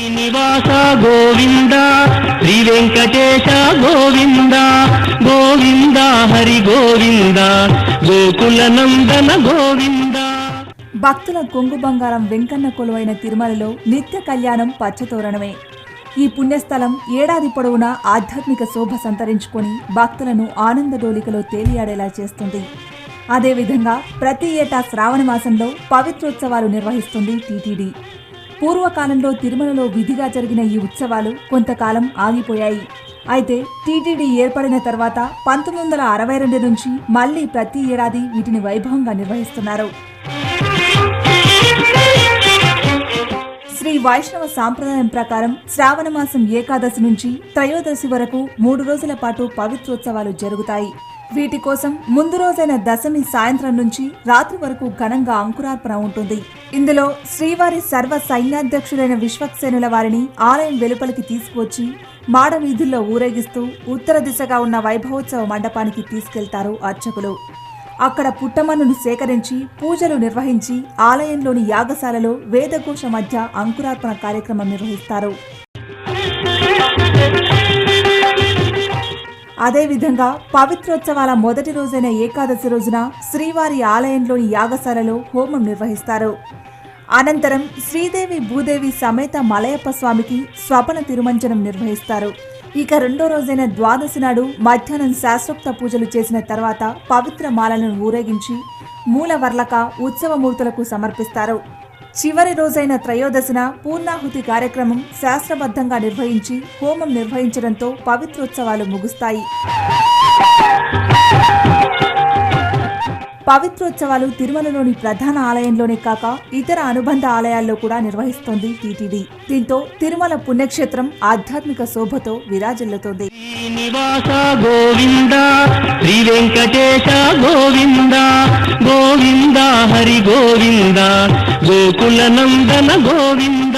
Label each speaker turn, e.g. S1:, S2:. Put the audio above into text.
S1: శ్రీనివాస గోవింద శ్రీ వెంకటేశ గోవింద గోవింద హరి గోవింద గోకుల నందన గోవింద.
S2: భక్తుల కొంగు బంగారం వెంకన్న కొలువైన తిరుమలలో నిత్య కళ్యాణం పచ్చతోరణమే. ఈ పుణ్యస్థలం ఏడాది పొడవునా ఆధ్యాత్మిక శోభ సంతరించుకొని భక్తులను ఆనందడోలికలో తేలియాడేలా చేస్తుంది. అదేవిధంగా ప్రతి ఏటా శ్రావణ మాసంలో పవిత్రోత్సవాలు నిర్వహిస్తుంది టీటీడీ. పూర్వకాలంలో తిరుమలలో విధిగా జరిగిన ఈ ఉత్సవాలు కొంతకాలం ఆగిపోయాయి. అయితే టీటీడీ ఏర్పడిన తర్వాత 1962 నుంచి మళ్లీ ప్రతి ఏడాది వీటిని వైభవంగా నిర్వహిస్తున్నారు. శ్రీ వైష్ణవ సాంప్రదాయం ప్రకారం శ్రావణ మాసం ఏకాదశి నుంచి త్రయోదశి వరకు 3 రోజుల పాటు పవిత్రోత్సవాలు జరుగుతాయి. వీటి కోసం ముందు రోజైన దశమి సాయంత్రం నుంచి రాత్రి వరకు ఘనంగా అంకురార్పణ ఉంటుంది. ఇందులో శ్రీవారి సర్వ సైన్యాధ్యక్షుడైన విశ్వక్సేనుల వారిని ఆలయం వెలుపలికి తీసుకువచ్చి మాడ వీధుల్లో ఊరేగిస్తూ ఉత్తర దిశగా ఉన్న వైభవోత్సవ మండపానికి తీసుకెళ్తారు అర్చకులు. అక్కడ పుట్టమన్నును సేకరించి పూజలు నిర్వహించి ఆలయంలోని యాగశాలలో వేదఘోష మధ్య అంకురార్పణ కార్యక్రమం నిర్వహిస్తారు. అదేవిధంగా పవిత్రోత్సవాల మొదటి రోజైన ఏకాదశి రోజున శ్రీవారి ఆలయంలోని యాగశాలలో హోమం నిర్వహిస్తారు. అనంతరం శ్రీదేవి భూదేవి సమేత మలయప్ప స్వామికి స్వపన తిరుమంజనం నిర్వహిస్తారు. ఇక రెండో రోజైన ద్వాదశి నాడు మధ్యాహ్నం శాస్త్రోక్త పూజలు చేసిన తర్వాత పవిత్ర మాలను ఊరేగించి మూలవర్లక ఉత్సవమూర్తులకు సమర్పిస్తారు. చివరి రోజైన త్రయోదశిన పూర్ణాహుతి కార్యక్రమం శాస్త్రబద్ధంగా నిర్వహించి హోమం నిర్వహించడంతో పవిత్రోత్సవాలు ముగుస్తాయి. పవిత్రోత్సవాలు తిరుమలలోని ప్రధాన ఆలయంలోనే కాక ఇతర అనుబంధ ఆలయాల్లో కూడా నిర్వహిస్తోంది టీటీడీ. దీంతో తిరుమల పుణ్యక్షేత్రం ఆధ్యాత్మిక శోభతో విరాజిల్లుతోంది.
S1: శ్రీనివాస గోవింద శ్రీ వెంకటేశ గోవింద గోవింద హరి గోవింద గోకుల నందన గోవింద.